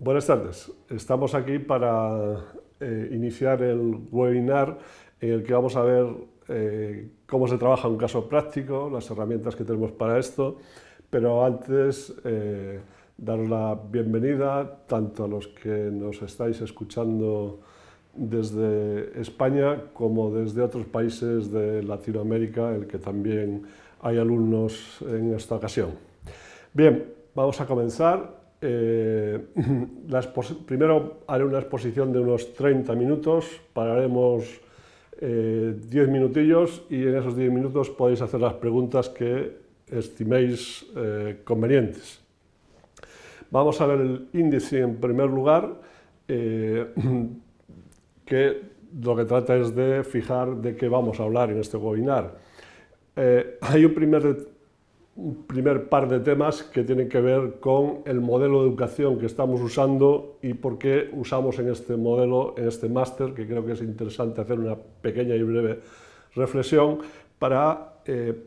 Buenas tardes. Estamos aquí para iniciar el webinar en el que vamos a ver cómo se trabaja un caso práctico, las herramientas que tenemos para esto, pero antes daros la bienvenida tanto a los que nos estáis escuchando desde España como desde otros países de Latinoamérica, en el que también hay alumnos en esta ocasión. Bien, vamos a comenzar. Primero haré una exposición de unos 30 minutos, pararemos 10 minutillos y en esos 10 minutos podéis hacer las preguntas que estiméis convenientes. Vamos a ver el índice en primer lugar, que lo que trata es de fijar de qué vamos a hablar en este webinar. Hay un primer par de temas que tienen que ver con el modelo de educación que estamos usando y por qué usamos en este modelo, en este máster, que creo que es interesante hacer una pequeña y breve reflexión para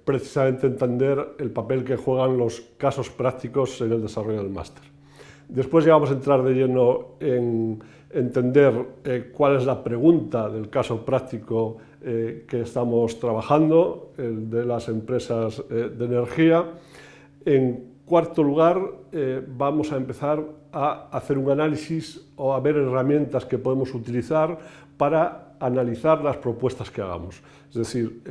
precisamente entender el papel que juegan los casos prácticos en el desarrollo del máster. Después ya vamos a entrar de lleno en entender cuál es la pregunta del caso práctico que estamos trabajando, el de las empresas de energía. En cuarto lugar, vamos a empezar a hacer un análisis o a ver herramientas que podemos utilizar para analizar las propuestas que hagamos. Es decir,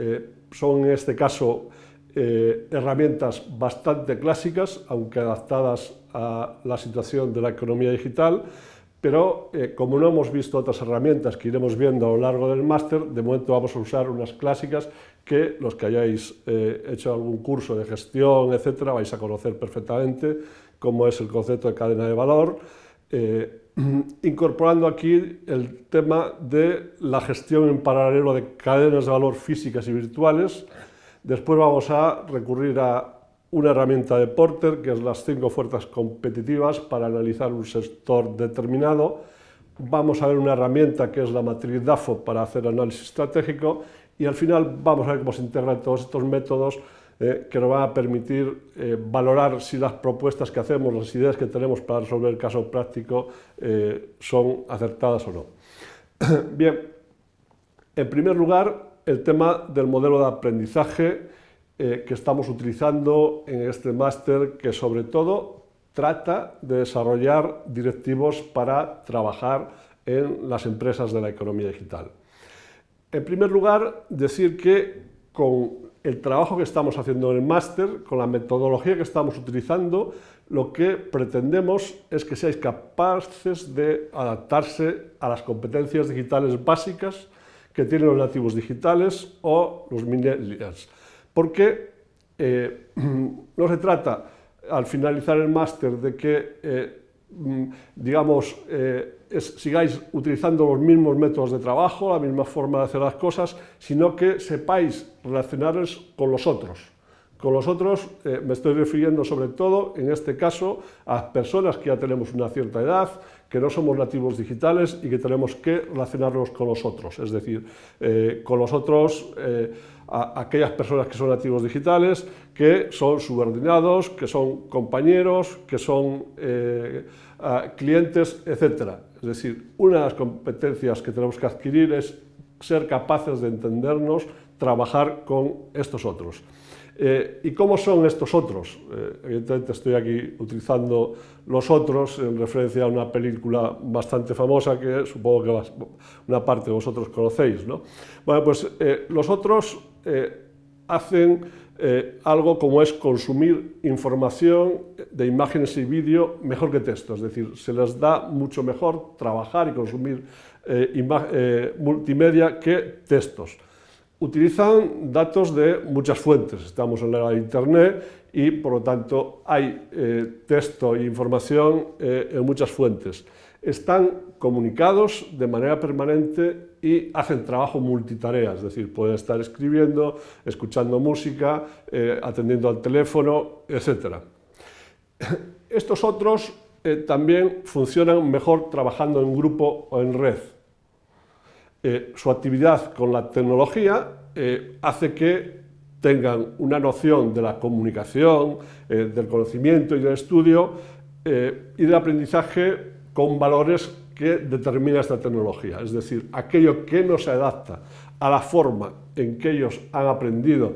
son en este caso herramientas bastante clásicas, aunque adaptadas a la situación de la economía digital, pero como no hemos visto otras herramientas que iremos viendo a lo largo del máster, de momento vamos a usar unas clásicas que los que hayáis hecho algún curso de gestión, etcétera, vais a conocer perfectamente, como es el concepto de cadena de valor, incorporando aquí el tema de la gestión en paralelo de cadenas de valor físicas y virtuales. Después vamos a recurrir a una herramienta de Porter, que es las 5 fuerzas competitivas para analizar un sector determinado. Vamos a ver una herramienta que es la matriz DAFO para hacer análisis estratégico y al final vamos a ver cómo se integran todos estos métodos que nos van a permitir valorar si las propuestas que hacemos, las ideas que tenemos para resolver el caso práctico son acertadas o no. Bien, en primer lugar, el tema del modelo de aprendizaje que estamos utilizando en este máster, que sobre todo trata de desarrollar directivos para trabajar en las empresas de la economía digital. En primer lugar, decir que con el trabajo que estamos haciendo en el máster, con la metodología que estamos utilizando, lo que pretendemos es que seáis capaces de adaptarse a las competencias digitales básicas que tienen los nativos digitales o los millennials. Porque no se trata, al finalizar el máster, de que, sigáis utilizando los mismos métodos de trabajo, la misma forma de hacer las cosas, sino que sepáis relacionaros con los otros. Con los otros me estoy refiriendo sobre todo, en este caso, a personas que ya tenemos una cierta edad, que no somos nativos digitales y que tenemos que relacionarnos con los otros, es decir, con los otros, a aquellas personas que son nativos digitales, que son subordinados, que son compañeros, que son clientes, etc. Es decir, una de las competencias que tenemos que adquirir es ser capaces de entendernos, trabajar con estos otros. ¿Y cómo son estos otros? Evidentemente estoy aquí utilizando los otros en referencia a una película bastante famosa que supongo que una parte de vosotros conocéis, ¿no? Bueno, pues los otros hacen algo como es consumir información de imágenes y vídeo mejor que texto, es decir, se les da mucho mejor trabajar y consumir multimedia que textos. Utilizan datos de muchas fuentes, estamos en la era de Internet y por lo tanto hay texto e información en muchas fuentes. Están comunicados de manera permanente y hacen trabajo multitarea, es decir, pueden estar escribiendo, escuchando música, atendiendo al teléfono, etc. Estos otros también funcionan mejor trabajando en grupo o en red. Su actividad con la tecnología hace que tengan una noción de la comunicación, del conocimiento y del estudio y del aprendizaje con valores que determina esta tecnología, es decir, aquello que no se adapta a la forma en que ellos han aprendido,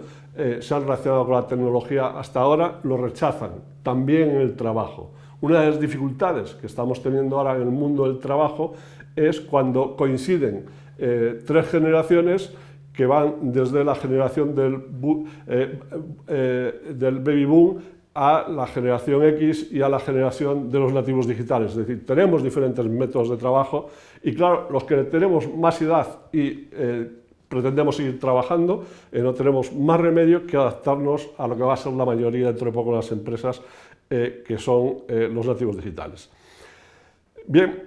se han relacionado con la tecnología hasta ahora, lo rechazan, también en el trabajo. Una de las dificultades que estamos teniendo ahora en el mundo del trabajo es cuando coinciden tres generaciones que van desde la generación del baby boom a la generación X y a la generación de los nativos digitales. Es decir, tenemos diferentes métodos de trabajo y claro, los que tenemos más edad y pretendemos seguir trabajando, no tenemos más remedio que adaptarnos a lo que va a ser la mayoría dentro de poco de las empresas, que son los nativos digitales. Bien,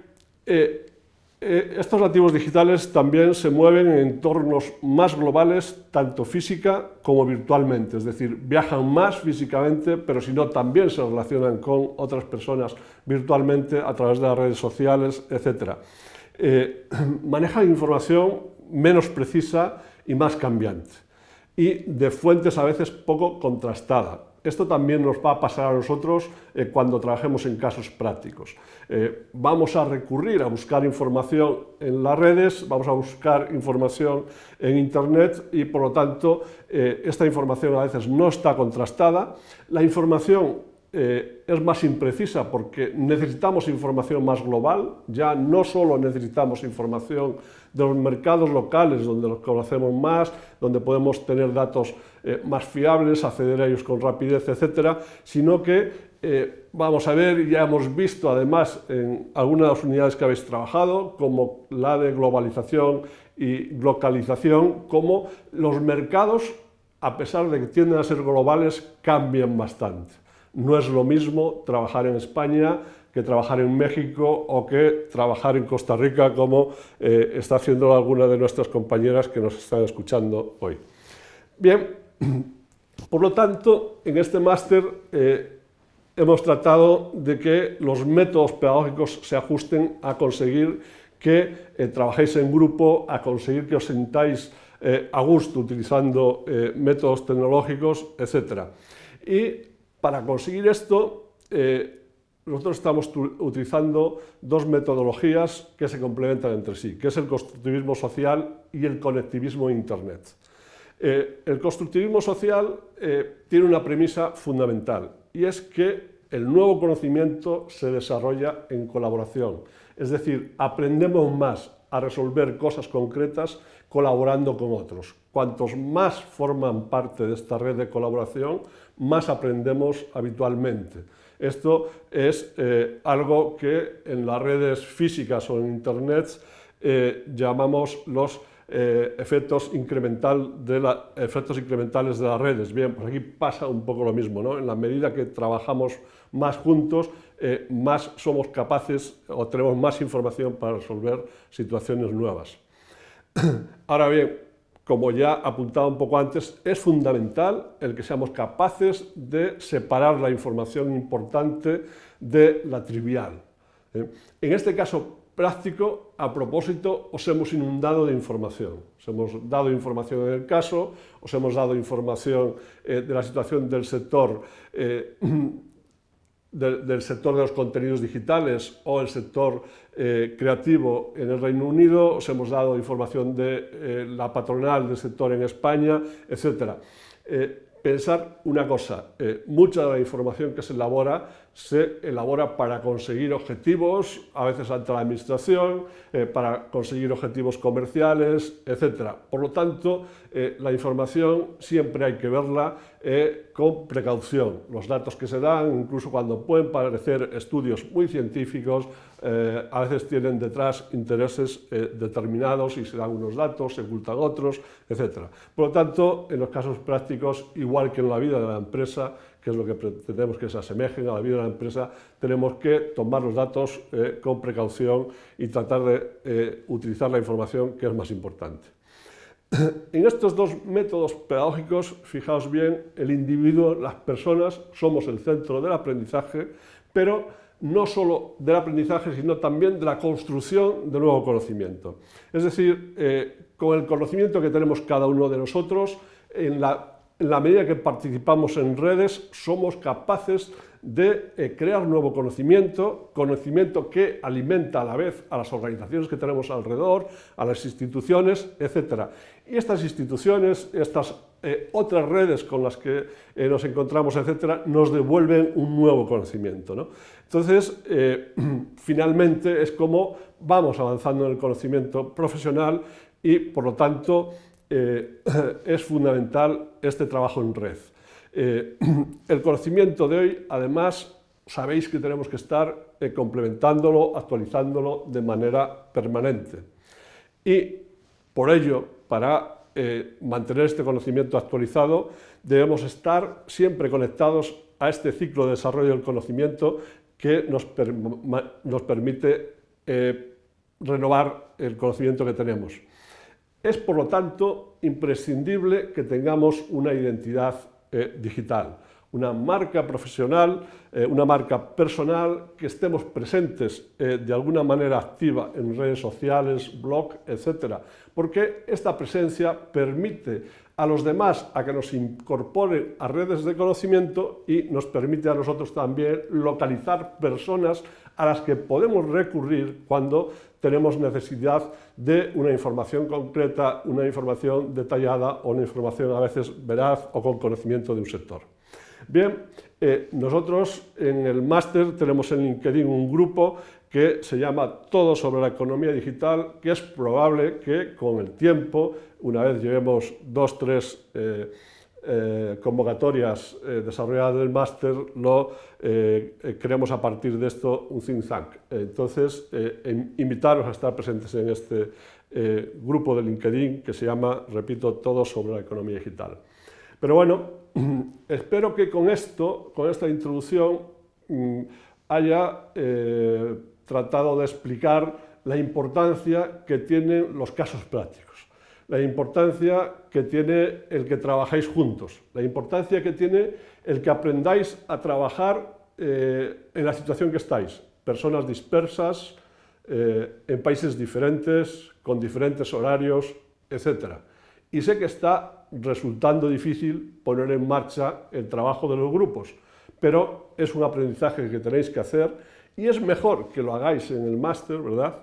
estos nativos digitales también se mueven en entornos más globales, tanto física como virtualmente, es decir, viajan más físicamente, pero si no también se relacionan con otras personas virtualmente a través de las redes sociales, etc. Manejan información menos precisa y más cambiante, y de fuentes a veces poco contrastadas. Esto también nos va a pasar a nosotros cuando trabajemos en casos prácticos. Vamos a recurrir a buscar información en las redes, vamos a buscar información en Internet y por lo tanto esta información a veces no está contrastada. La información es más imprecisa porque necesitamos información más global, ya no solo necesitamos información de los mercados locales donde los conocemos más, donde podemos tener datos más fiables, acceder a ellos con rapidez, etcétera, sino que vamos a ver, ya hemos visto además en algunas de las unidades que habéis trabajado, como la de globalización y localización, como los mercados, a pesar de que tienden a ser globales, cambian bastante. No es lo mismo trabajar en España que trabajar en México o que trabajar en Costa Rica, como está haciendo alguna de nuestras compañeras que nos están escuchando hoy. Bien, por lo tanto, en este máster hemos tratado de que los métodos pedagógicos se ajusten a conseguir que trabajéis en grupo, a conseguir que os sintáis a gusto utilizando métodos tecnológicos, etc. Y para conseguir esto, nosotros estamos utilizando dos metodologías que se complementan entre sí, que es el constructivismo social y el conectivismo en Internet. El constructivismo social tiene una premisa fundamental, y es que el nuevo conocimiento se desarrolla en colaboración. Es decir, aprendemos más a resolver cosas concretas colaborando con otros. Cuantos más forman parte de esta red de colaboración, más aprendemos habitualmente. Esto es algo que en las redes físicas o en Internet llamamos los efectos incrementales de las redes. Bien, pues aquí pasa un poco lo mismo, ¿no? En la medida que trabajamos más juntos, más somos capaces o tenemos más información para resolver situaciones nuevas. Ahora bien, como ya apuntaba un poco antes, es fundamental el que seamos capaces de separar la información importante de la trivial. En este caso práctico, a propósito, os hemos inundado de información. Os hemos dado información en el caso, os hemos dado información de la situación del sector de los contenidos digitales o el sector creativo en el Reino Unido, os hemos dado información de la patronal del sector en España, etc. Pensar una cosa, mucha de la información que se elabora para conseguir objetivos, a veces ante la administración, para conseguir objetivos comerciales, etc. Por lo tanto, la información siempre hay que verla con precaución. Los datos que se dan, incluso cuando pueden parecer estudios muy científicos, a veces tienen detrás intereses determinados y se dan unos datos, se ocultan otros, etc. Por lo tanto, en los casos prácticos, igual que en la vida de la empresa, que es lo que pretendemos que se asemejen a la vida de la empresa, tenemos que tomar los datos con precaución y tratar de utilizar la información que es más importante. En estos dos métodos pedagógicos, fijaos bien, el individuo, las personas, somos el centro del aprendizaje, pero no solo del aprendizaje, sino también de la construcción de nuevo conocimiento. Es decir, con el conocimiento que tenemos cada uno de nosotros, en la medida que participamos en redes, somos capaces de crear nuevo conocimiento, conocimiento que alimenta a la vez a las organizaciones que tenemos alrededor, a las instituciones, etc. Y estas instituciones, estas otras redes con las que nos encontramos, etcétera, nos devuelven un nuevo conocimiento, ¿no? Entonces, finalmente es como vamos avanzando en el conocimiento profesional y, por lo tanto, es fundamental este trabajo en red. El conocimiento de hoy, además, sabéis que tenemos que estar complementándolo, actualizándolo de manera permanente. Y por ello, para mantener este conocimiento actualizado, debemos estar siempre conectados a este ciclo de desarrollo del conocimiento que nos permite renovar el conocimiento que tenemos. Es, por lo tanto, imprescindible que tengamos una identidad digital, una marca profesional, una marca personal, que estemos presentes de alguna manera activa en redes sociales, blog, etc. Porque esta presencia permite a los demás a que nos incorporen a redes de conocimiento y nos permite a nosotros también localizar personas a las que podemos recurrir cuando tenemos necesidad de una información concreta, una información detallada o una información a veces veraz o con conocimiento de un sector. Bien, nosotros en el máster tenemos en LinkedIn un grupo que se llama Todo sobre la economía digital, que es probable que con el tiempo, una vez llevemos 2 o 3 convocatorias desarrolladas del máster, lo creemos a partir de esto un think tank. Entonces, invitaros a estar presentes en este grupo de LinkedIn que se llama, repito, Todo sobre la economía digital. Pero bueno, espero que con esto, con esta introducción, haya tratado de explicar la importancia que tienen los casos prácticos, la importancia que tiene el que trabajáis juntos, la importancia que tiene el que aprendáis a trabajar en la situación que estáis, personas dispersas, en países diferentes, con diferentes horarios, etc. Y sé que está resultando difícil poner en marcha el trabajo de los grupos, pero es un aprendizaje que tenéis que hacer y es mejor que lo hagáis en el máster, ¿verdad?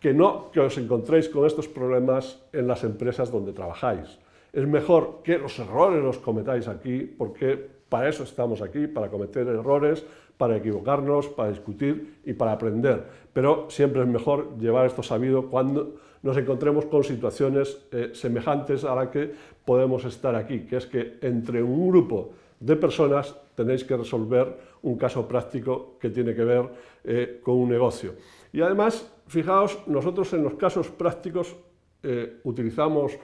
Que no que os encontréis con estos problemas en las empresas donde trabajáis. Es mejor que los errores los cometáis aquí, porque para eso estamos aquí, para cometer errores, para equivocarnos, para discutir y para aprender. Pero siempre es mejor llevar esto sabido cuando nos encontremos con situaciones semejantes a la que podemos estar aquí, que es que entre un grupo de personas tenéis que resolver un caso práctico que tiene que ver con un negocio. Y además, fijaos, nosotros en los casos prácticos utilizamos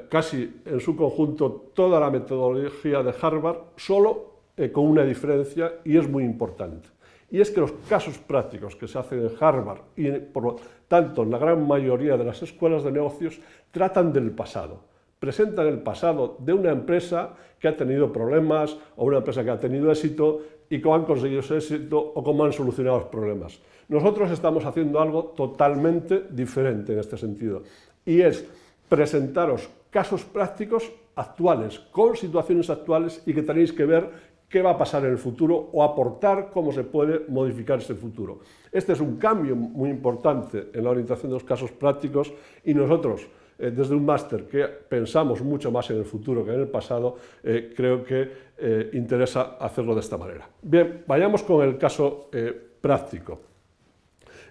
casi en su conjunto toda la metodología de Harvard, solo con una diferencia, y es muy importante. Y es que los casos prácticos que se hacen en Harvard y por lo tanto en la gran mayoría de las escuelas de negocios tratan del pasado. Presentan el pasado de una empresa que ha tenido problemas o una empresa que ha tenido éxito y cómo han conseguido ese éxito o cómo han solucionado los problemas. Nosotros estamos haciendo algo totalmente diferente en este sentido y es presentaros casos prácticos actuales, con situaciones actuales y que tenéis que ver qué va a pasar en el futuro o aportar cómo se puede modificar ese futuro. Este es un cambio muy importante en la orientación de los casos prácticos y nosotros, desde un máster que pensamos mucho más en el futuro que en el pasado, creo que interesa hacerlo de esta manera. Bien, vayamos con el caso práctico.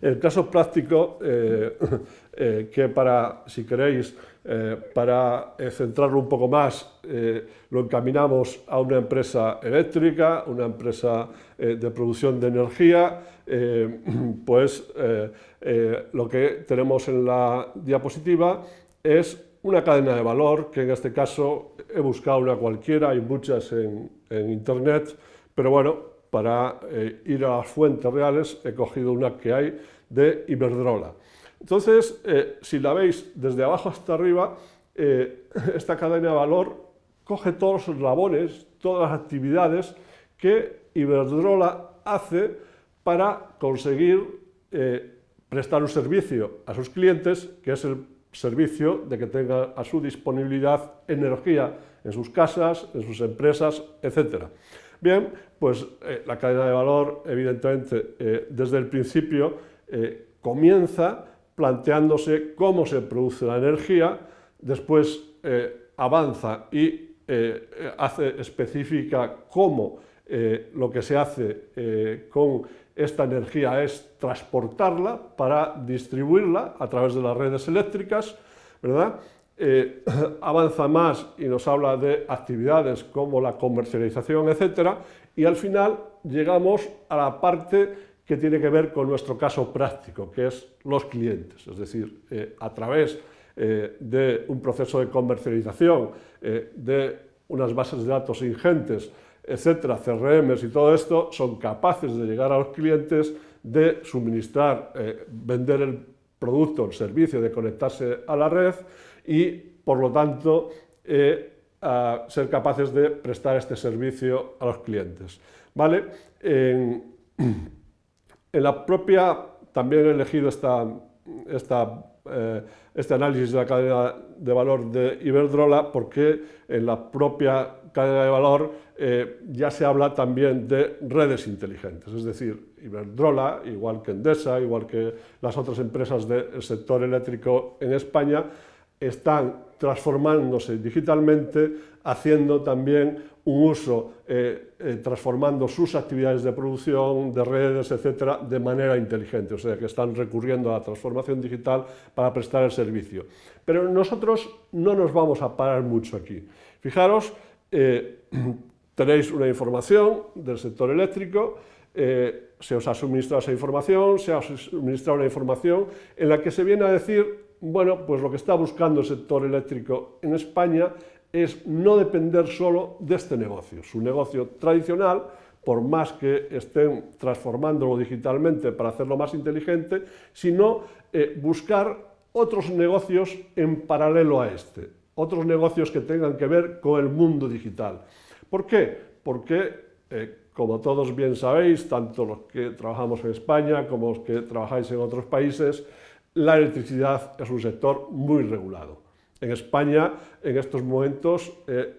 El caso práctico, que si queréis, para centrarlo un poco más, lo encaminamos a una empresa eléctrica, una empresa de producción de energía, lo que tenemos en la diapositiva es una cadena de valor, que en este caso he buscado una cualquiera, hay muchas en internet, pero bueno, para ir a las fuentes reales he cogido una que hay de Iberdrola. Entonces, si la veis desde abajo hasta arriba, esta cadena de valor coge todos los eslabones, todas las actividades que Iberdrola hace para conseguir prestar un servicio a sus clientes, que es el servicio de que tengan a su disponibilidad energía en sus casas, en sus empresas, etc. Bien, pues la cadena de valor, evidentemente, desde el principio comienza planteándose cómo se produce la energía, después avanza y hace específica cómo lo que se hace con esta energía es transportarla para distribuirla a través de las redes eléctricas, ¿verdad? Avanza más y nos habla de actividades como la comercialización, etcétera, y al final llegamos a la parte que tiene que ver con nuestro caso práctico, que es los clientes, es decir, a través de un proceso de comercialización, de unas bases de datos ingentes, etcétera, CRMs y todo esto, son capaces de llegar a los clientes, de suministrar, vender el producto, el servicio, de conectarse a la red y, por lo tanto, a ser capaces de prestar este servicio a los clientes. ¿Vale? En la propia, también he elegido este análisis de la cadena de valor de Iberdrola porque en la propia cadena de valor ya se habla también de redes inteligentes, es decir, Iberdrola, igual que Endesa, igual que las otras empresas del sector eléctrico en España, están transformándose digitalmente, haciendo también un uso, transformando sus actividades de producción, de redes, etcétera, de manera inteligente, o sea que están recurriendo a la transformación digital para prestar el servicio. Pero nosotros no nos vamos a parar mucho aquí. Fijaros, tenéis una información del sector eléctrico, se os ha suministrado esa información, se ha suministrado una información en la que se viene a decir, bueno, pues lo que está buscando el sector eléctrico en España es no depender solo de este negocio. Su negocio tradicional, por más que estén transformándolo digitalmente para hacerlo más inteligente, sino buscar otros negocios en paralelo a este, otros negocios que tengan que ver con el mundo digital. ¿Por qué? Porque, como todos bien sabéis, tanto los que trabajamos en España como los que trabajáis en otros países, la electricidad es un sector muy regulado. En España, en estos momentos,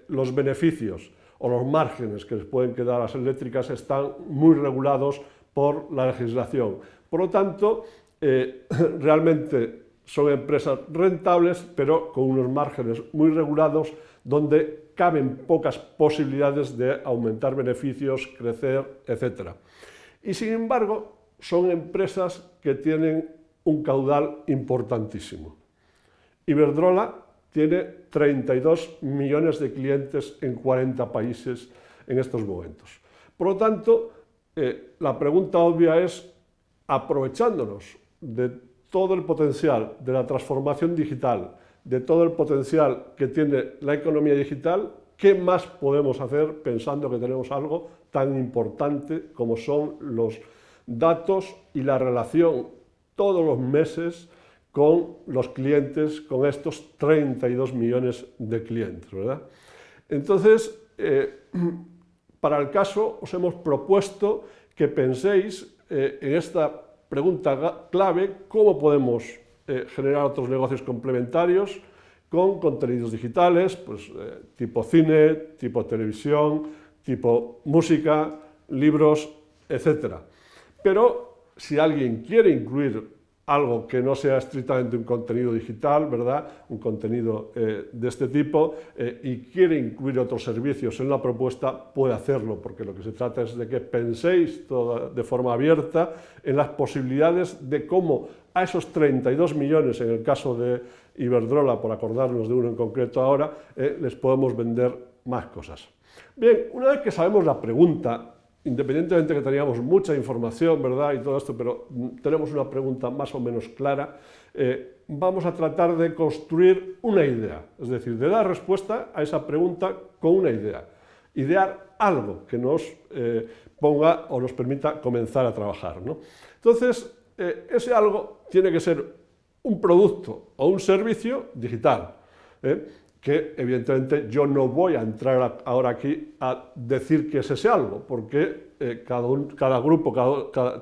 los beneficios o los márgenes que les pueden quedar a las eléctricas están muy regulados por la legislación. Por lo tanto, realmente son empresas rentables, pero con unos márgenes muy regulados, donde caben pocas posibilidades de aumentar beneficios, crecer, etc. Y sin embargo, son empresas que tienen un caudal importantísimo. Iberdrola tiene 32 millones de clientes en 40 países en estos momentos. Por lo tanto, la pregunta obvia es, aprovechándonos de todo el potencial de la transformación digital, de todo el potencial que tiene la economía digital, ¿qué más podemos hacer pensando que tenemos algo tan importante como son los datos y la relación todos los meses con los clientes, con estos 32 millones de clientes, ¿verdad? Entonces, para el caso, os hemos propuesto que penséis en esta pregunta clave, cómo podemos generar otros negocios complementarios con contenidos digitales, pues, tipo cine, tipo televisión, tipo música, libros, etc. Pero si alguien quiere incluir algo que no sea estrictamente un contenido digital, ¿verdad? Un contenido de este tipo, y quiere incluir otros servicios en la propuesta, puede hacerlo, porque lo que se trata es de que penséis de forma abierta en las posibilidades de cómo a esos 32 millones, en el caso de Iberdrola, por acordarnos de uno en concreto ahora, les podemos vender más cosas. Bien, una vez que sabemos la pregunta, independientemente de que teníamos mucha información, ¿verdad? Y todo esto, pero tenemos una pregunta más o menos clara, vamos a tratar de construir una idea, es decir, de dar respuesta a esa pregunta con una idea. Idear algo que nos ponga o nos permita comenzar a trabajar, ¿no? Entonces, ese algo tiene que ser un producto o un servicio digital, que evidentemente yo no voy a entrar ahora aquí a decir que es ese algo, porque cada grupo,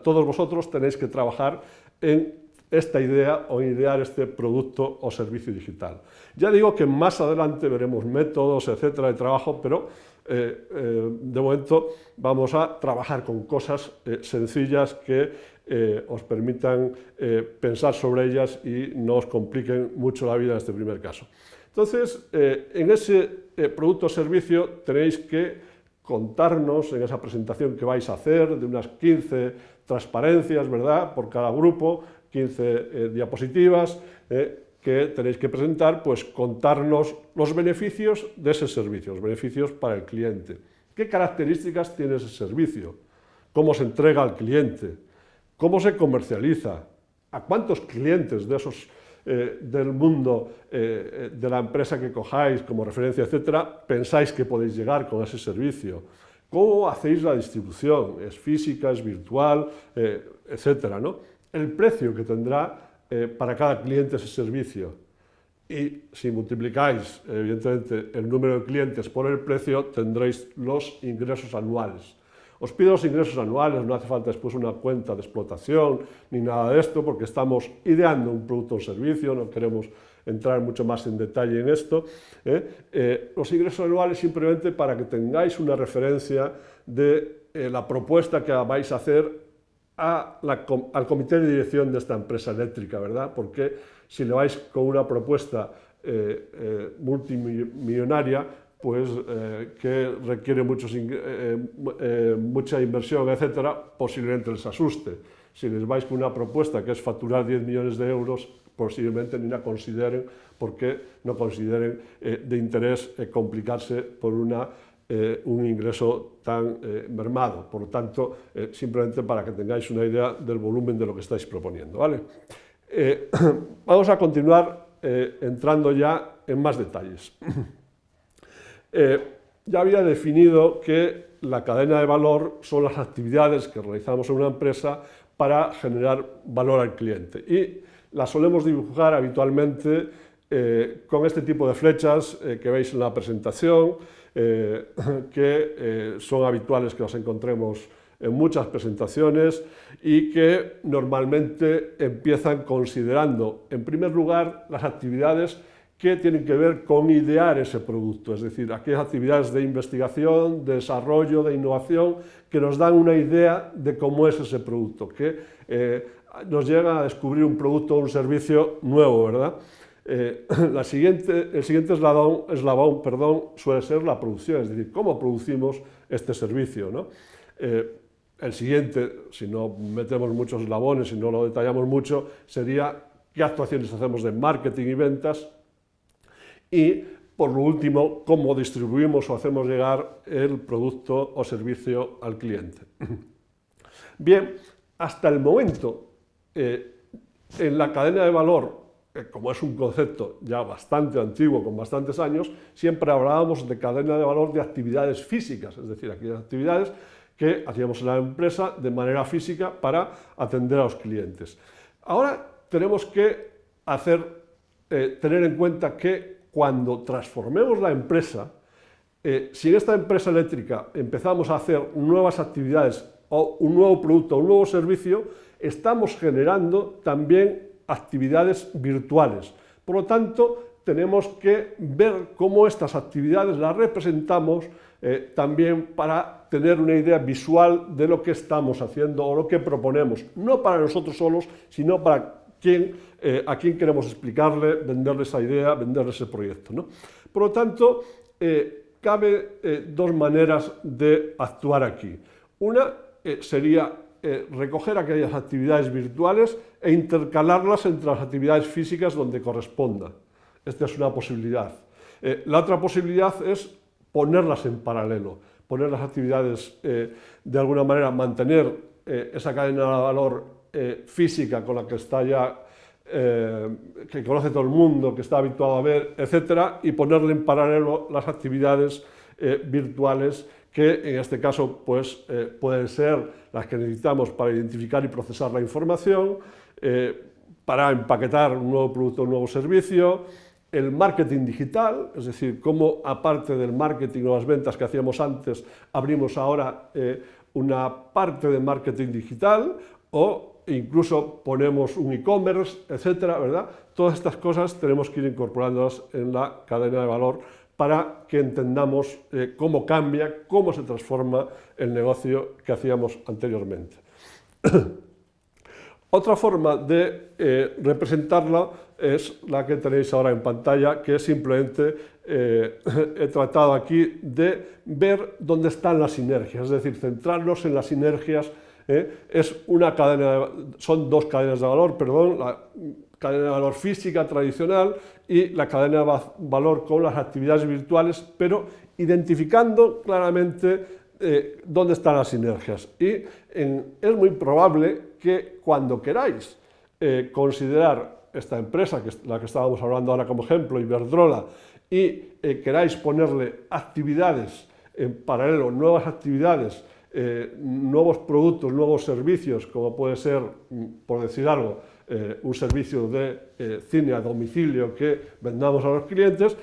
todos vosotros tenéis que trabajar en esta idea o idear este producto o servicio digital. Ya digo que más adelante veremos métodos, etcétera, de trabajo, pero de momento vamos a trabajar con cosas sencillas que os permitan pensar sobre ellas y no os compliquen mucho la vida en este primer caso. Entonces, en ese producto o servicio tenéis que contarnos en esa presentación que vais a hacer de unas 15 transparencias, ¿verdad?, por cada grupo, 15 diapositivas, que tenéis que presentar, pues contarnos los beneficios de ese servicio, los beneficios para el cliente. ¿Qué características tiene ese servicio? ¿Cómo se entrega al cliente? ¿Cómo se comercializa? ¿A cuántos clientes de esos del mundo de la empresa que cojáis como referencia, etcétera, pensáis que podéis llegar con ese servicio? ¿Cómo hacéis la distribución? ¿Es física, es virtual, etcétera, ¿no? El precio que tendrá para cada cliente ese servicio. Y si multiplicáis, evidentemente, el número de clientes por el precio, tendréis los ingresos anuales. Os pido los ingresos anuales, no hace falta después una cuenta de explotación ni nada de esto, porque estamos ideando un producto o servicio, no queremos entrar mucho más en detalle en esto. Los ingresos anuales simplemente para que tengáis una referencia de la propuesta que vais a hacer al comité de dirección de esta empresa eléctrica, ¿verdad? Porque si le vais con una propuesta multimillonaria, pues que requiere mucha inversión, etcétera, posiblemente les asuste. Si les vais con una propuesta que es facturar 10 millones de euros, posiblemente ni la consideren, porque no consideren de interés complicarse por un ingreso tan mermado. Por lo tanto, simplemente para que tengáis una idea del volumen de lo que estáis proponiendo, ¿vale? Vamos a continuar entrando ya en más detalles. Ya había definido que la cadena de valor son las actividades que realizamos en una empresa para generar valor al cliente, y las solemos dibujar habitualmente con este tipo de flechas que veis en la presentación, que son habituales que las encontremos en muchas presentaciones y que normalmente empiezan considerando, en primer lugar, las actividades que tienen que ver con idear ese producto, es decir, aquellas actividades de investigación, de desarrollo, de innovación, que nos dan una idea de cómo es ese producto, que nos llegan a descubrir un producto o un servicio nuevo, ¿verdad? El siguiente eslabón, suele ser la producción, es decir, cómo producimos este servicio, ¿no? El siguiente, si no metemos muchos eslabones, si no lo detallamos mucho, sería qué actuaciones hacemos de marketing y ventas. Y, por lo último, cómo distribuimos o hacemos llegar el producto o servicio al cliente. Bien, hasta el momento, en la cadena de valor, como es un concepto ya bastante antiguo, con bastantes años, siempre hablábamos de cadena de valor de actividades físicas, es decir, aquellas actividades que hacíamos en la empresa de manera física para atender a los clientes. Ahora tenemos que tener en cuenta que cuando transformemos la empresa, si en esta empresa eléctrica empezamos a hacer nuevas actividades o un nuevo producto o un nuevo servicio, estamos generando también actividades virtuales. Por lo tanto, tenemos que ver cómo estas actividades las representamos también para tener una idea visual de lo que estamos haciendo o lo que proponemos, no para nosotros solos, sino para a quien queremos explicarle, venderle esa idea, venderle ese proyecto, ¿no? Por lo tanto, cabe dos maneras de actuar aquí. Una sería recoger aquellas actividades virtuales e intercalarlas entre las actividades físicas donde corresponda. Esta es una posibilidad. La otra posibilidad es ponerlas en paralelo, poner las actividades, de alguna manera, mantener esa cadena de valor física con la que está ya, que conoce todo el mundo, que está habituado a ver, etcétera, y ponerle en paralelo las actividades virtuales que en este caso pues, pueden ser las que necesitamos para identificar y procesar la información, para empaquetar un nuevo producto o un nuevo servicio, el marketing digital, es decir, cómo aparte del marketing o las ventas que hacíamos antes, abrimos ahora una parte de marketing digital, o incluso ponemos un e-commerce, etcétera, ¿verdad? Todas estas cosas tenemos que ir incorporándolas en la cadena de valor para que entendamos cómo cambia, cómo se transforma el negocio que hacíamos anteriormente. Otra forma de representarla es la que tenéis ahora en pantalla, que es simplemente, he tratado aquí de ver dónde están las sinergias, es decir, centrarnos en las sinergias. Son dos cadenas de valor, perdón, la cadena de valor física tradicional y la cadena de valor con las actividades virtuales, pero identificando claramente dónde están las sinergias. Y es muy probable que cuando queráis considerar esta empresa, que es la que estábamos hablando ahora como ejemplo, Iberdrola, y queráis ponerle actividades en paralelo, nuevas actividades, nuevos productos, nuevos servicios, como puede ser, por decir algo, un servicio de cine a domicilio que vendamos a los clientes,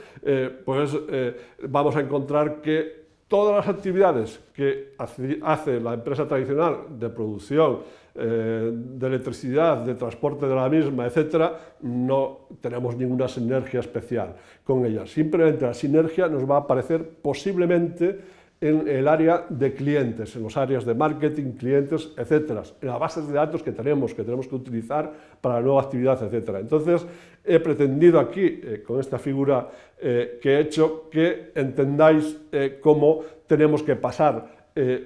pues vamos a encontrar que todas las actividades que hace la empresa tradicional de producción, de electricidad, de transporte de la misma, etcétera, no tenemos ninguna sinergia especial con ellas. Simplemente la sinergia nos va a aparecer posiblemente en el área de clientes, en los áreas de marketing, clientes, etcétera, en las bases de datos que tenemos que utilizar para la nueva actividad, etcétera. Entonces, he pretendido aquí, con esta figura que he hecho, que entendáis cómo tenemos que pasar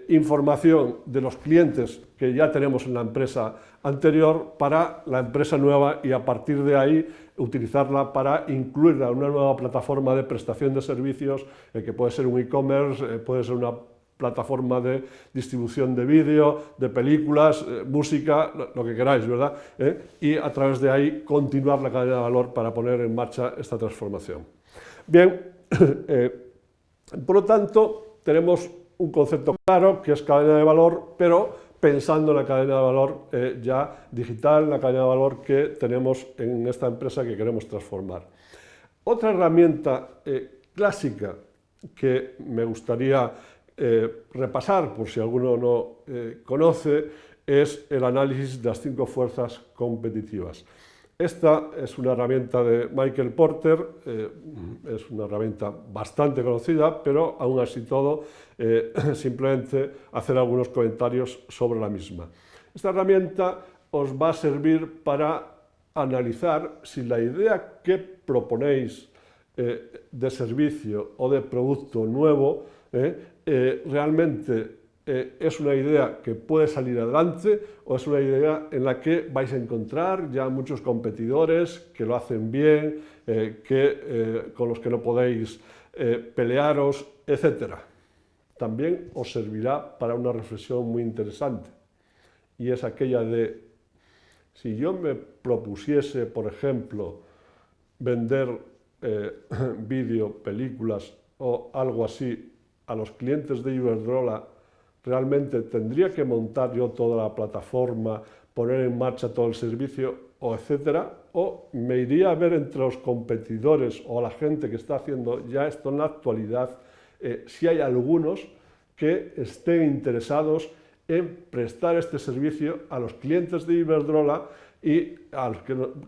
información de los clientes que ya tenemos en la empresa anterior para la empresa nueva y a partir de ahí utilizarla para incluirla en una nueva plataforma de prestación de servicios, que puede ser un e-commerce, puede ser una plataforma de distribución de vídeo, de películas, música, lo que queráis, ¿verdad? Y a través de ahí continuar la cadena de valor para poner en marcha esta transformación. Bien, por lo tanto, tenemos un concepto claro que es cadena de valor, pero pensando en la cadena de valor ya digital, la cadena de valor que tenemos en esta empresa que queremos transformar. Otra herramienta clásica que me gustaría repasar, por si alguno no conoce, es el análisis de las 5 fuerzas competitivas. Esta es una herramienta de Michael Porter, es una herramienta bastante conocida, pero aún así todo, simplemente hacer algunos comentarios sobre la misma. Esta herramienta os va a servir para analizar si la idea que proponéis de servicio o de producto nuevo realmente es una idea que puede salir adelante o es una idea en la que vais a encontrar ya muchos competidores que lo hacen bien, con los que no podéis pelearos, etc. También os servirá para una reflexión muy interesante y es aquella de si yo me propusiese, por ejemplo, vender vídeo, películas o algo así a los clientes de Iberdrola, ¿realmente tendría que montar yo toda la plataforma, poner en marcha todo el servicio, o etcétera? ¿O me iría a ver entre los competidores o la gente que está haciendo ya esto en la actualidad, si hay algunos que estén interesados en prestar este servicio a los clientes de Iberdrola y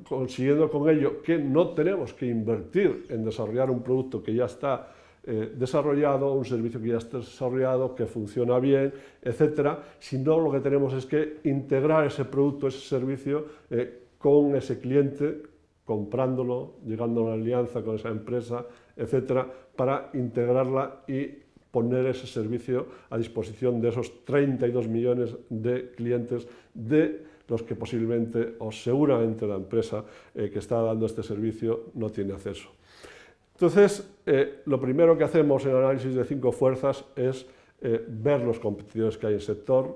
consiguiendo con ello que no tenemos que invertir en desarrollar un producto que ya está desarrollado, un servicio que ya está desarrollado, que funciona bien, etcétera, sino lo que tenemos es que integrar ese producto, ese servicio con ese cliente, comprándolo, llegando a una alianza con esa empresa, etcétera, para integrarla y poner ese servicio a disposición de esos 32 millones de clientes de los que posiblemente o seguramente la empresa que está dando este servicio no tiene acceso. Entonces, lo primero que hacemos en el análisis de 5 fuerzas es ver los competidores que hay en el sector,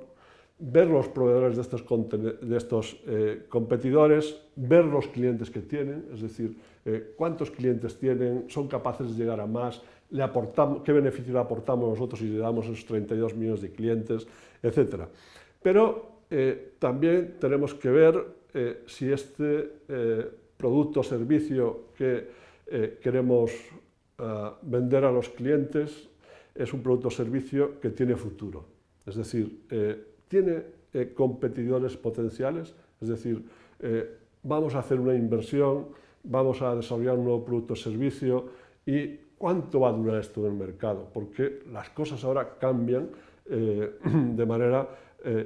ver los proveedores de estos competidores, ver los clientes que tienen, es decir, cuántos clientes tienen, son capaces de llegar a más, qué beneficio le aportamos nosotros si le damos esos 32 millones de clientes, etc. Pero también tenemos que ver si este producto o servicio que queremos vender a los clientes es un producto o servicio que tiene futuro, es decir, tiene competidores potenciales, es decir, vamos a hacer una inversión, vamos a desarrollar un nuevo producto o servicio y ¿cuánto va a durar esto en el mercado? Porque las cosas ahora cambian de manera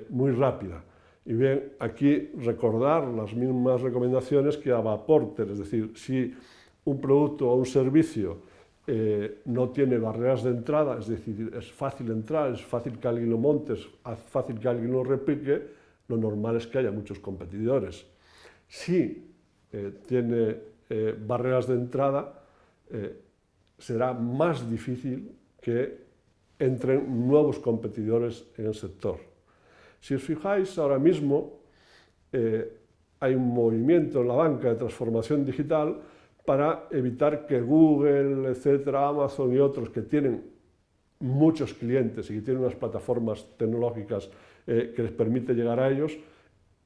muy rápida. Y bien, aquí recordar las mismas recomendaciones que daba Porter, es decir, si un producto o un servicio no tiene barreras de entrada, es decir, es fácil entrar, es fácil que alguien lo monte, es fácil que alguien lo replique, lo normal es que haya muchos competidores. Si tiene barreras de entrada, será más difícil que entren nuevos competidores en el sector. Si os fijáis, ahora mismo hay un movimiento en la banca de transformación digital para evitar que Google, etcétera, Amazon y otros que tienen muchos clientes y que tienen unas plataformas tecnológicas que les permite llegar a ellos,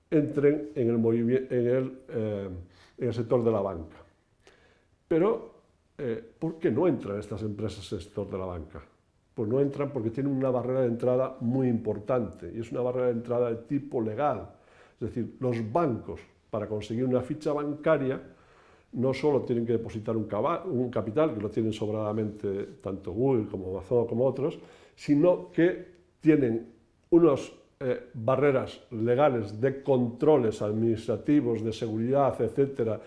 entren en el sector de la banca. Pero, ¿por qué no entran estas empresas en el sector de la banca? Pues no entran porque tienen una barrera de entrada muy importante, y es una barrera de entrada de tipo legal. Es decir, los bancos, para conseguir una ficha bancaria, no solo tienen que depositar un capital, que lo tienen sobradamente tanto Google como Amazon como otros, sino que tienen unas barreras legales de controles administrativos, de seguridad, etcétera,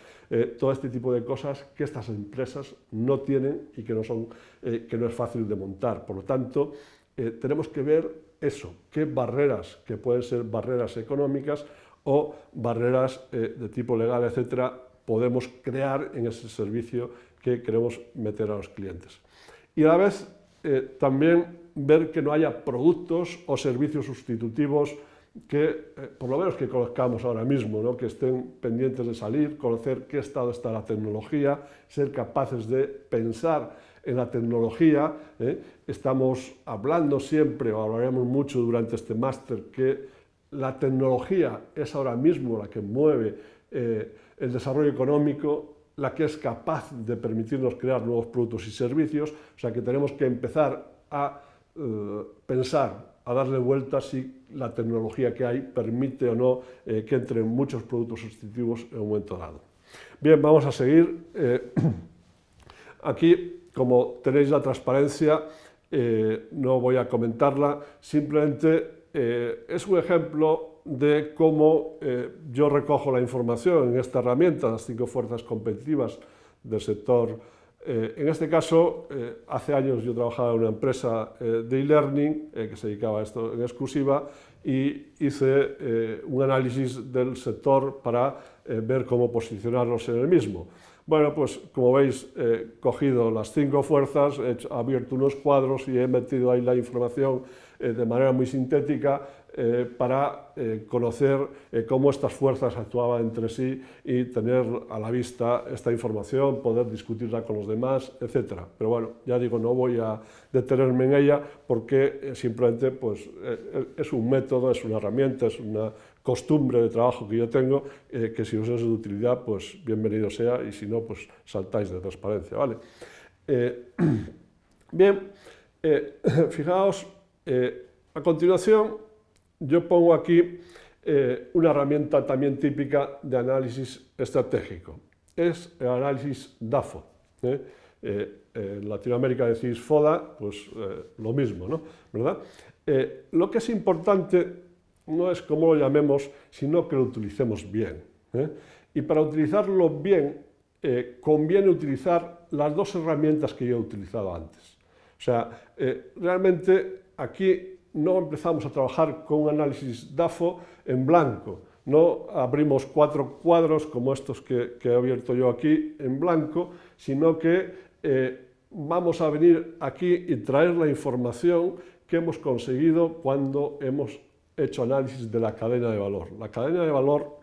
todo este tipo de cosas que estas empresas no tienen y que no es fácil de montar. Por lo tanto, tenemos que ver eso, qué barreras, que pueden ser barreras económicas o barreras de tipo legal, etcétera, podemos crear en ese servicio que queremos meter a los clientes. Y a la vez también ver que no haya productos o servicios sustitutivos que, por lo menos que conozcamos ahora mismo, ¿no? Que estén pendientes de salir, conocer qué estado está la tecnología, ser capaces de pensar en la tecnología. Estamos hablando siempre, o hablaremos mucho durante este máster, que la tecnología es ahora mismo la que mueve el desarrollo económico, la que es capaz de permitirnos crear nuevos productos y servicios, o sea que tenemos que empezar a pensar, a darle vueltas si la tecnología que hay permite o no que entren muchos productos sustitutivos en un momento dado. Bien, vamos a seguir. Aquí, como tenéis la transparencia, no voy a comentarla, simplemente es un ejemplo de cómo yo recojo la información en esta herramienta, las 5 fuerzas competitivas del sector. En este caso, hace años yo trabajaba en una empresa de e-learning que se dedicaba a esto en exclusiva y hice un análisis del sector para ver cómo posicionarnos en el mismo. Bueno, pues como veis, he cogido las 5 fuerzas, he abierto unos cuadros y he metido ahí la información de manera muy sintética para conocer cómo estas fuerzas actuaban entre sí y tener a la vista esta información, poder discutirla con los demás, etc. Pero bueno, ya digo, no voy a detenerme en ella porque simplemente pues, es un método, es una herramienta, es una costumbre de trabajo que yo tengo, que si os es de utilidad, pues bienvenido sea, y si no, pues saltáis de transparencia, ¿vale? Bien, fijaos, a continuación yo pongo aquí una herramienta también típica de análisis estratégico, es el análisis DAFO. En Latinoamérica decís FODA, pues lo mismo, ¿no? ¿Verdad? Lo que es importante no es cómo lo llamemos, sino que lo utilicemos bien. Y para utilizarlo bien, conviene utilizar las 2 herramientas que yo he utilizado antes. O sea, realmente aquí no empezamos a trabajar con un análisis DAFO en blanco, no abrimos 4 cuadros como estos que he abierto yo aquí en blanco, sino que vamos a venir aquí y traer la información que hemos conseguido cuando hemos hecho análisis de la cadena de valor. La cadena de valor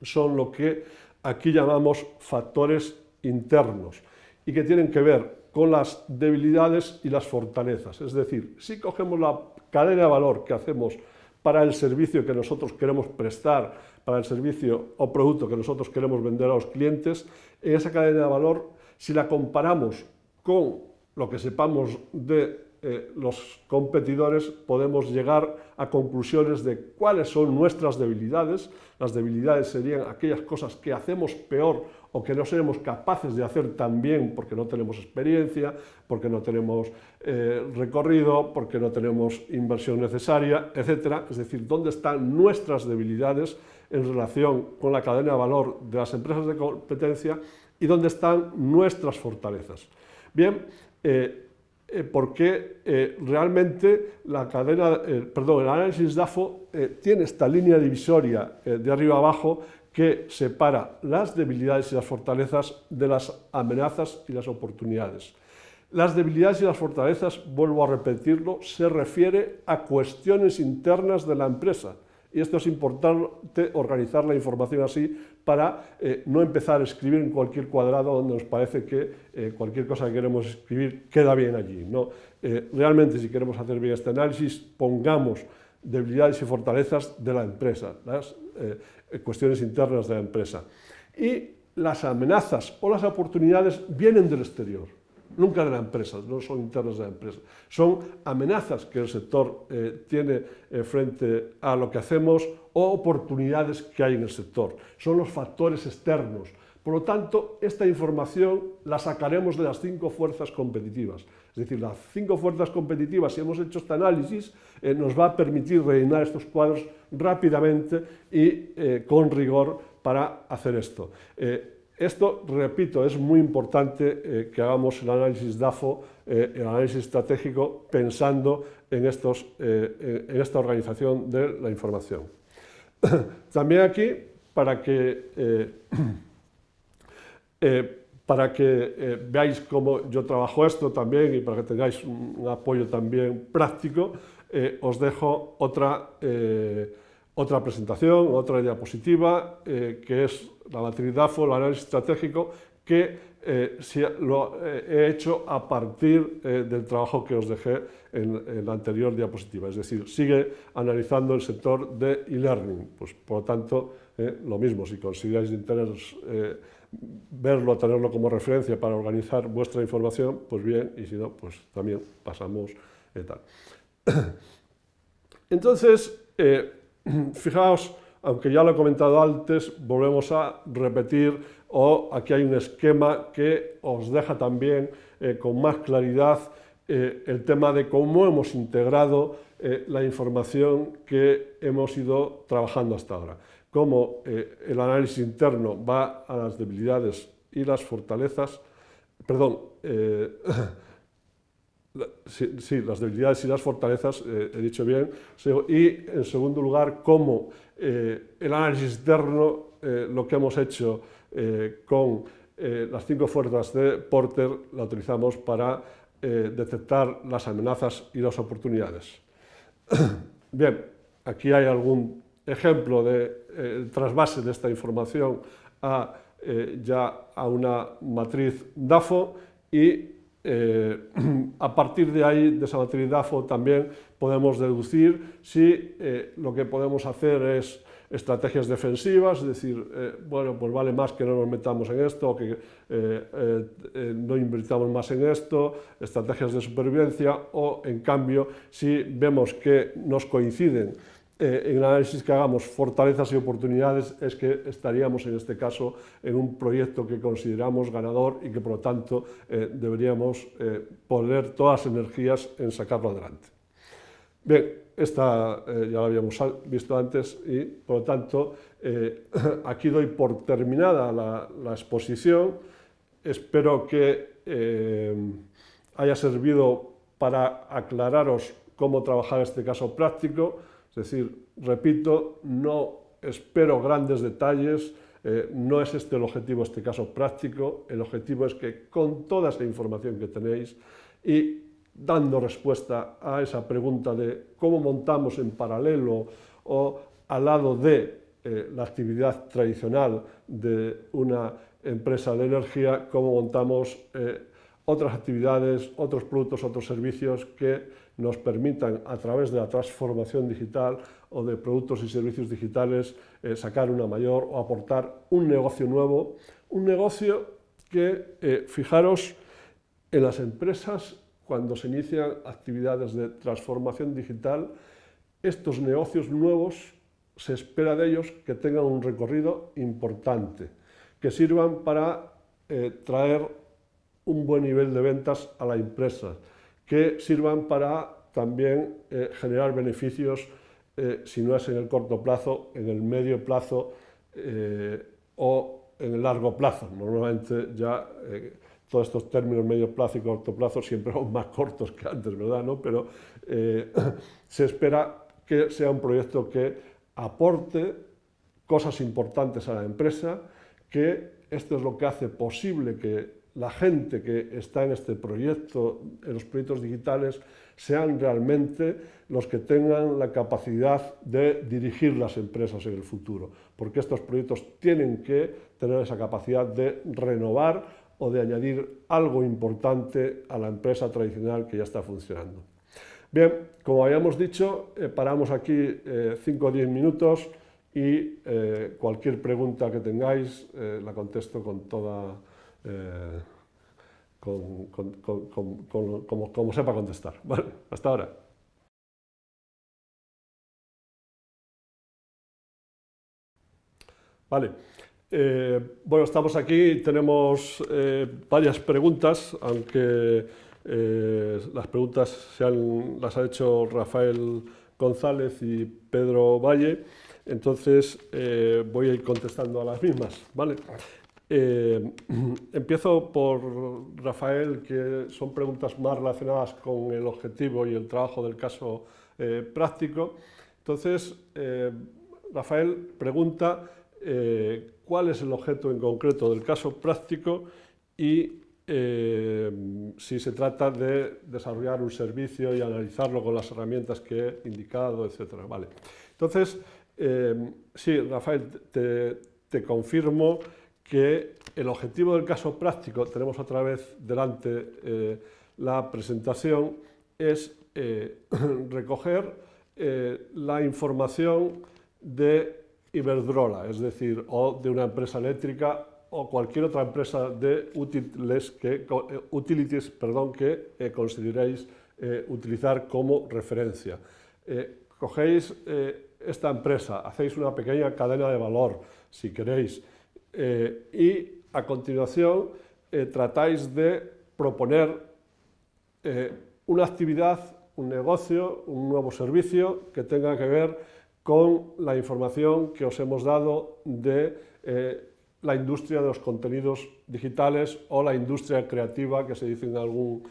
son lo que aquí llamamos factores internos y que tienen que ver con las debilidades y las fortalezas. Es decir, si cogemos la cadena de valor que hacemos para el servicio que nosotros queremos prestar, para el servicio o producto que nosotros queremos vender a los clientes, en esa cadena de valor, si la comparamos con lo que sepamos de los competidores, podemos llegar a conclusiones de cuáles son nuestras debilidades. Las debilidades serían aquellas cosas que hacemos peor o que no seremos capaces de hacer tan bien porque no tenemos experiencia, porque no tenemos recorrido, porque no tenemos inversión necesaria, etc. Es decir, dónde están nuestras debilidades en relación con la cadena de valor de las empresas de competencia y dónde están nuestras fortalezas. Bien, porque realmente el análisis DAFO tiene esta línea divisoria de arriba a abajo que separa las debilidades y las fortalezas de las amenazas y las oportunidades. Las debilidades y las fortalezas, vuelvo a repetirlo, se refiere a cuestiones internas de la empresa. Y esto es importante organizar la información así para no empezar a escribir en cualquier cuadrado donde nos parece que cualquier cosa que queremos escribir queda bien allí. No, realmente, si queremos hacer bien este análisis, pongamos debilidades y fortalezas de la empresa, las cuestiones internas de la empresa. Y las amenazas o las oportunidades vienen del exterior. Nunca de la empresa, no son internas de la empresa. Son amenazas que el sector tiene frente a lo que hacemos o oportunidades que hay en el sector. Son los factores externos. Por lo tanto, esta información la sacaremos de las 5 fuerzas competitivas. Es decir, las 5 fuerzas competitivas, si hemos hecho este análisis, nos va a permitir rellenar estos cuadros rápidamente y con rigor para hacer esto. Esto, repito, es muy importante que hagamos el análisis DAFO, el análisis estratégico, pensando en esta organización de la información. También aquí, para que veáis cómo yo trabajo esto también y para que tengáis un apoyo también práctico, os dejo otra presentación, otra diapositiva, que es la matriz DAFO, el análisis estratégico, que lo he hecho a partir del trabajo que os dejé en la anterior diapositiva. Es decir, sigue analizando el sector de e-learning. Pues, por lo tanto, lo mismo, si consideráis de interés verlo, tenerlo como referencia para organizar vuestra información, pues bien, y si no, pues también pasamos tal. Entonces, fijaos, aunque ya lo he comentado antes, volvemos a repetir, aquí hay un esquema que os deja también con más claridad el tema de cómo hemos integrado la información que hemos ido trabajando hasta ahora. Cómo el análisis interno va a las debilidades y las fortalezas, perdón, las debilidades y las fortalezas, he dicho bien, y en segundo lugar, cómo el análisis externo, lo que hemos hecho con las 5 fuerzas de Porter, la utilizamos para detectar las amenazas y las oportunidades. Bien, aquí hay algún ejemplo de trasvase de esta información ya a una matriz DAFO y a partir de ahí, de esa matriz DAFO, también podemos deducir si lo que podemos hacer es estrategias defensivas, es decir, bueno, pues vale más que no nos metamos en esto, o que no invirtamos más en esto, estrategias de supervivencia, o en cambio, si vemos que nos coinciden en el análisis que hagamos fortalezas y oportunidades, es que estaríamos en este caso en un proyecto que consideramos ganador y que por lo tanto deberíamos poner todas las energías en sacarlo adelante. Bien, esta ya la habíamos visto antes y por lo tanto aquí doy por terminada la exposición. Espero que haya servido para aclararos cómo trabajar este caso práctico. Es decir, repito, no espero grandes detalles, no es este el objetivo de este caso práctico. El objetivo es que con toda esa información que tenéis y dando respuesta a esa pregunta de cómo montamos en paralelo o al lado de la actividad tradicional de una empresa de energía, cómo montamos otras actividades, otros productos, otros servicios que nos permitan, a través de la transformación digital o de productos y servicios digitales, sacar una mayor o aportar un negocio nuevo, un negocio que, fijaros, En las empresas, cuando se inician actividades de transformación digital, estos negocios nuevos se espera de ellos que tengan un recorrido importante, que sirvan para traer un buen nivel de ventas a la empresa, que sirvan para también generar beneficios, si no es en el corto plazo, en el medio plazo o en el largo plazo. Normalmente ya todos estos términos medio plazo y corto plazo siempre son más cortos que antes, ¿verdad? ¿No? Pero se espera que sea un proyecto que aporte cosas importantes a la empresa, que esto es lo que hace posible que la gente que está en este proyecto, en los proyectos digitales, sean realmente los que tengan la capacidad de dirigir las empresas en el futuro, porque estos proyectos tienen que tener esa capacidad de renovar o de añadir algo importante a la empresa tradicional que ya está funcionando. Bien, como habíamos dicho, paramos aquí 5 o 10 minutos y cualquier pregunta que tengáis la contesto con toda... como sepa contestar. Vale, hasta ahora. Vale. Bueno, estamos aquí y tenemos varias preguntas, aunque las preguntas las ha hecho Rafael González y Pedro Valle, entonces voy a ir contestando a las mismas, ¿vale? Empiezo por Rafael, que son preguntas más relacionadas con el objetivo y el trabajo del caso práctico. Entonces, Rafael pregunta cuál es el objeto en concreto del caso práctico y si se trata de desarrollar un servicio y analizarlo con las herramientas que he indicado, etc. Vale. Entonces, sí, Rafael, te confirmo que el objetivo del caso práctico, tenemos otra vez delante la presentación, es recoger la información de Iberdrola, es decir, o de una empresa eléctrica o cualquier otra empresa de utilities que consideréis utilizar como referencia. Cogéis esta empresa, hacéis una pequeña cadena de valor, si queréis, y a continuación tratáis de proponer una actividad, un negocio, un nuevo servicio que tenga que ver con la información que os hemos dado de la industria de los contenidos digitales o la industria creativa, que se dice en algún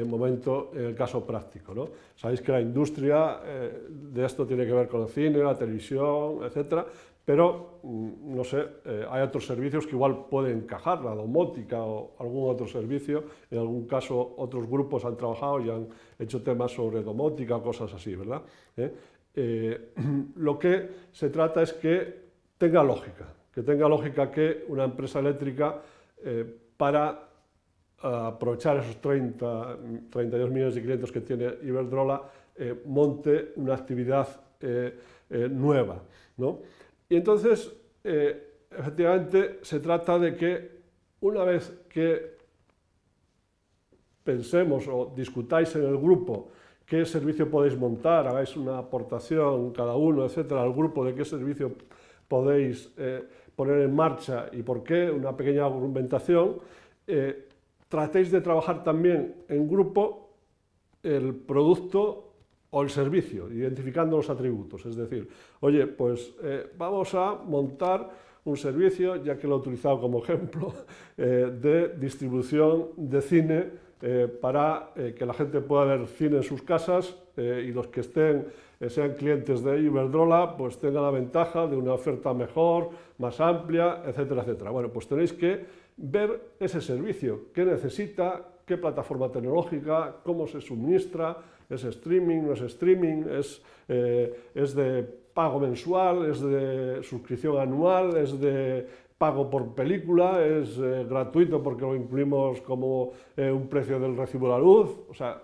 momento en el caso práctico, ¿no? Sabéis que la industria de esto tiene que ver con el cine, la televisión, etcétera, pero, no sé, hay otros servicios que igual pueden encajar, la domótica o algún otro servicio. En algún caso, otros grupos han trabajado y han hecho temas sobre domótica o cosas así, ¿verdad? Lo que se trata es que tenga lógica que una empresa eléctrica, para aprovechar esos 32 millones de clientes que tiene Iberdrola, monte una actividad nueva, ¿no? Y entonces, efectivamente, se trata de que una vez que pensemos o discutáis en el grupo qué servicio podéis montar, hagáis una aportación cada uno, etcétera, al grupo de qué servicio podéis poner en marcha y por qué, una pequeña argumentación, tratéis de trabajar también en grupo el producto o el servicio, identificando los atributos. Es decir, oye, pues vamos a montar un servicio, ya que lo he utilizado como ejemplo, de distribución de cine para que la gente pueda ver cine en sus casas y los que sean clientes de Iberdrola, pues tengan la ventaja de una oferta mejor, más amplia, etcétera, etcétera. Bueno, pues tenéis que ver ese servicio, qué necesita, qué plataforma tecnológica, cómo se suministra, es streaming, no es streaming, es de pago mensual, es de suscripción anual, es de pago por película, es gratuito porque lo incluimos como un precio del recibo de la luz, o sea,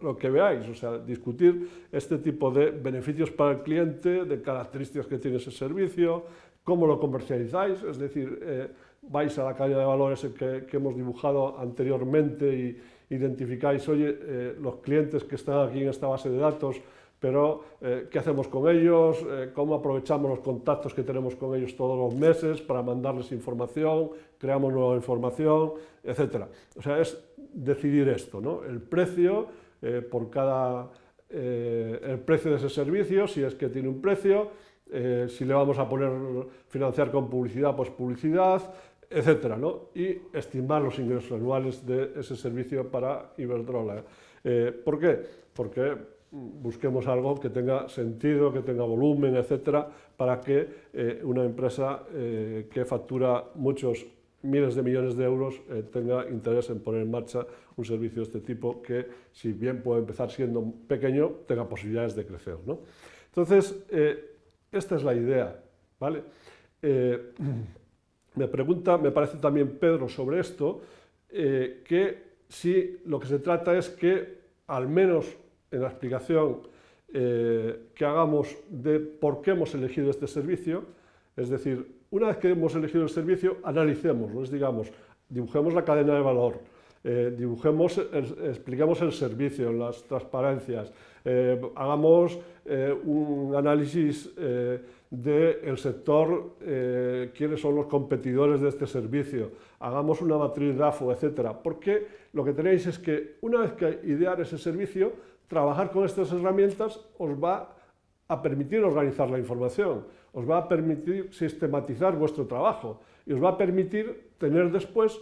lo que veáis, o sea, discutir este tipo de beneficios para el cliente, de características que tiene ese servicio, cómo lo comercializáis, es decir, vais a la cadena de valores que hemos dibujado anteriormente identificáis, oye, los clientes que están aquí en esta base de datos, pero ¿qué hacemos con ellos? ¿Cómo aprovechamos los contactos que tenemos con ellos todos los meses para mandarles información, creamos nueva información, etcétera? O sea, es decidir esto, ¿no? El precio por cada... el precio de ese servicio, si es que tiene un precio, si le vamos a poner financiar con publicidad, pues publicidad, etcétera, ¿no? Y estimar los ingresos anuales de ese servicio para Iberdrola. ¿Por qué? Porque busquemos algo que tenga sentido, que tenga volumen, etcétera, para que una empresa que factura muchos miles de millones de euros tenga interés en poner en marcha un servicio de este tipo que, si bien puede empezar siendo pequeño, tenga posibilidades de crecer, ¿no? Entonces, esta es la idea, ¿vale? Me parece también Pedro sobre esto, que si lo que se trata es que, al menos en la explicación que hagamos de por qué hemos elegido este servicio, es decir, una vez que hemos elegido el servicio, analicémoslo, digamos, dibujemos la cadena de valor, expliquemos el servicio, las transparencias, hagamos un análisis del sector, quiénes son los competidores de este servicio, hagamos una matriz DAFO, etcétera, porque lo que tenéis es que, una vez que idear ese servicio, trabajar con estas herramientas os va a permitir organizar la información, os va a permitir sistematizar vuestro trabajo y os va a permitir tener después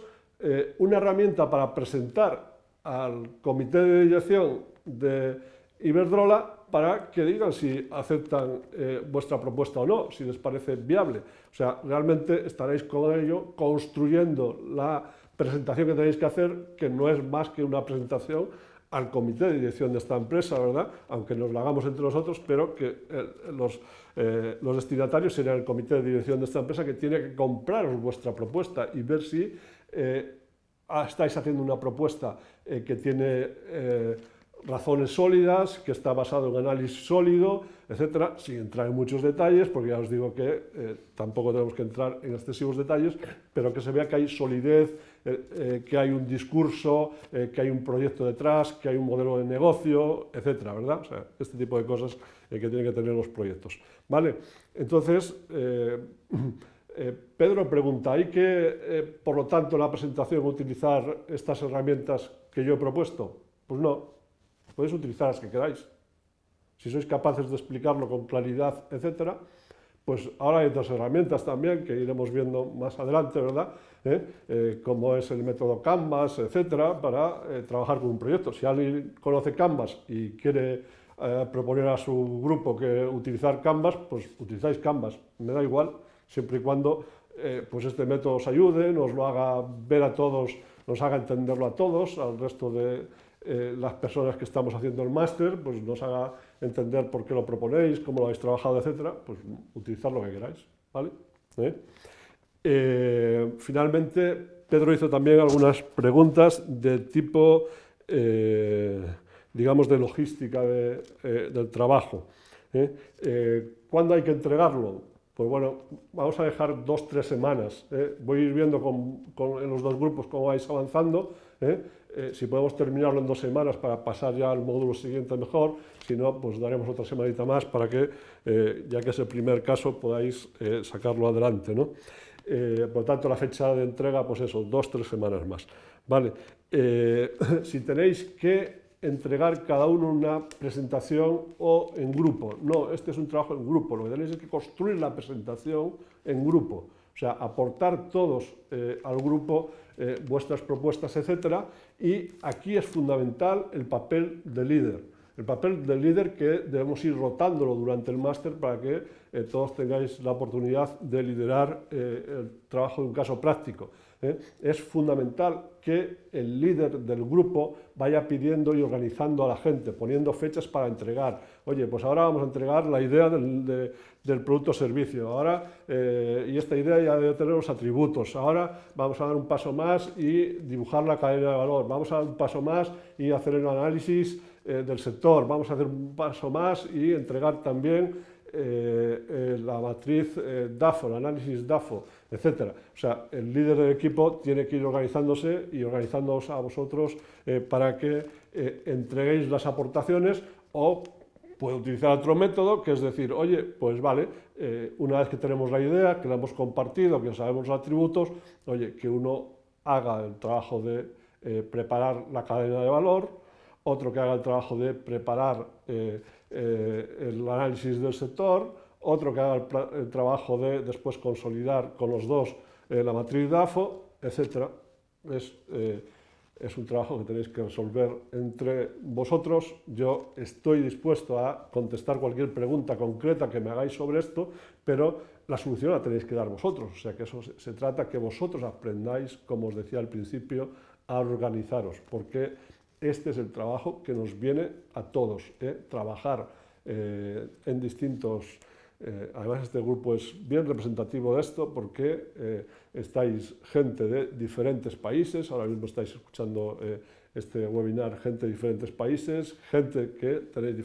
una herramienta para presentar al comité de dirección de Iberdrola para que digan si aceptan vuestra propuesta o no, si les parece viable. O sea, realmente estaréis con ello construyendo la presentación que tenéis que hacer, que no es más que una presentación al comité de dirección de esta empresa, ¿verdad? Aunque nos la hagamos entre nosotros, pero que los destinatarios serían el comité de dirección de esta empresa, que tiene que compraros vuestra propuesta y ver si estáis haciendo una propuesta que tiene razones sólidas, que está basado en análisis sólido, etcétera, sin entrar en muchos detalles, porque ya os digo que tampoco tenemos que entrar en excesivos detalles, pero que se vea que hay solidez, que hay un discurso, que hay un proyecto detrás, que hay un modelo de negocio, etcétera, ¿verdad? O sea, este tipo de cosas que tienen que tener los proyectos, ¿vale? Entonces, Pedro pregunta, ¿hay que, por lo tanto, en la presentación utilizar estas herramientas que yo he propuesto? Pues no. Podéis utilizar las que queráis. Si sois capaces de explicarlo con claridad, etcétera, pues ahora hay otras herramientas también que iremos viendo más adelante, ¿verdad? Como es el método Canvas, etcétera, para trabajar con un proyecto. Si alguien conoce Canvas y quiere proponer a su grupo que utilizar Canvas, pues utilizáis Canvas, me da igual, siempre y cuando pues este método os ayude, nos lo haga ver a todos, nos haga entenderlo a todos, al resto de las personas que estamos haciendo el máster, pues nos haga entender por qué lo proponéis, cómo lo habéis trabajado, etcétera, pues utilizad lo que queráis, ¿vale? Finalmente, Pedro hizo también algunas preguntas de tipo, digamos, de logística del trabajo. ¿Cuándo hay que entregarlo? Pues bueno, vamos a dejar 2 o 3 semanas. Voy a ir viendo en los dos grupos cómo vais avanzando. Si podemos terminarlo en 2 semanas para pasar ya al módulo siguiente, mejor. Si no, pues daremos otra semanita más para que, ya que es el primer caso, podáis sacarlo adelante, ¿no? Por lo tanto, la fecha de entrega, pues eso, 2 o 3 semanas más. Vale. Si tenéis que entregar cada uno una presentación o en grupo. No, este es un trabajo en grupo. Lo que tenéis es que construir la presentación en grupo. O sea, aportar todos al grupo vuestras propuestas, etcétera. Y aquí es fundamental el papel de líder. El papel del líder que debemos ir rotándolo durante el máster para que todos tengáis la oportunidad de liderar el trabajo de un caso práctico. Es fundamental que el líder del grupo vaya pidiendo y organizando a la gente, poniendo fechas para entregar. Oye, pues ahora vamos a entregar la idea del producto o servicio, ahora, y esta idea ya debe tener los atributos, ahora vamos a dar un paso más y dibujar la cadena de valor, vamos a dar un paso más y hacer el análisis del sector, vamos a hacer un paso más y entregar también la matriz DAFO, el análisis DAFO, etcétera. O sea, el líder del equipo tiene que ir organizándose y organizándoos a vosotros para que entreguéis las aportaciones, o puede utilizar otro método, que es decir, oye, pues vale, una vez que tenemos la idea, que la hemos compartido, que sabemos los atributos, oye, que uno haga el trabajo de preparar la cadena de valor, otro que haga el trabajo de preparar el análisis del sector, otro que haga el trabajo de después consolidar con los dos la matriz DAFO, etc. Es un trabajo que tenéis que resolver entre vosotros. Yo estoy dispuesto a contestar cualquier pregunta concreta que me hagáis sobre esto, pero la solución la tenéis que dar vosotros. O sea que eso se trata que vosotros aprendáis, como os decía al principio, a organizaros, porque este es el trabajo que nos viene a todos, trabajar en distintos... además este grupo es bien representativo de esto porque estáis gente de diferentes países, ahora mismo estáis escuchando este webinar, gente de diferentes países, gente que tenéis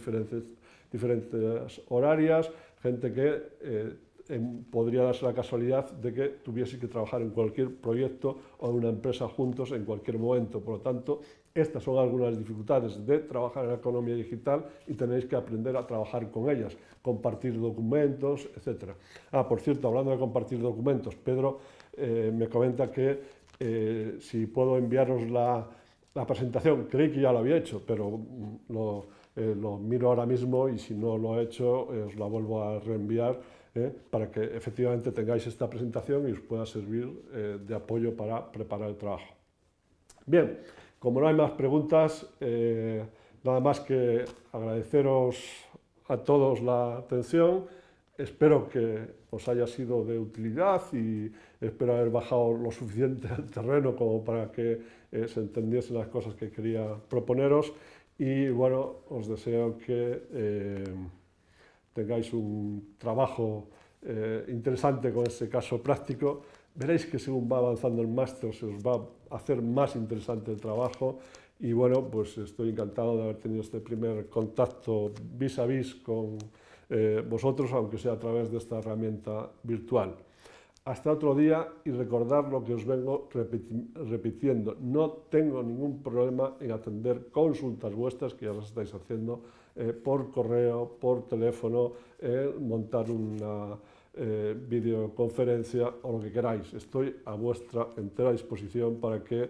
diferentes horarias, gente que podría darse la casualidad de que tuvieseis que trabajar en cualquier proyecto o en una empresa juntos en cualquier momento. Por lo tanto, estas son algunas dificultades de trabajar en la economía digital y tenéis que aprender a trabajar con ellas, compartir documentos, etc. Por cierto, hablando de compartir documentos, Pedro me comenta que si puedo enviaros la presentación. Creí que ya lo había hecho, pero lo miro ahora mismo y si no lo he hecho os la vuelvo a reenviar para que efectivamente tengáis esta presentación y os pueda servir de apoyo para preparar el trabajo. Bien, como no hay más preguntas, nada más que agradeceros a todos la atención. Espero que os haya sido de utilidad y espero haber bajado lo suficiente al terreno como para que se entendiesen las cosas que quería proponeros. Y bueno, os deseo que tengáis un trabajo interesante con este caso práctico. Veréis que según va avanzando el máster se os va a hacer más interesante el trabajo y bueno, pues estoy encantado de haber tenido este primer contacto vis a vis con vosotros, aunque sea a través de esta herramienta virtual. Hasta otro día y recordar lo que os vengo repitiendo. No tengo ningún problema en atender consultas vuestras, que ya las estáis haciendo, por correo, por teléfono, montar una videoconferencia o lo que queráis. Estoy a vuestra entera disposición para que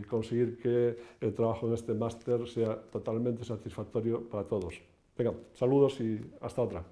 conseguir que el trabajo en este máster sea totalmente satisfactorio para todos. Venga, saludos y hasta otra.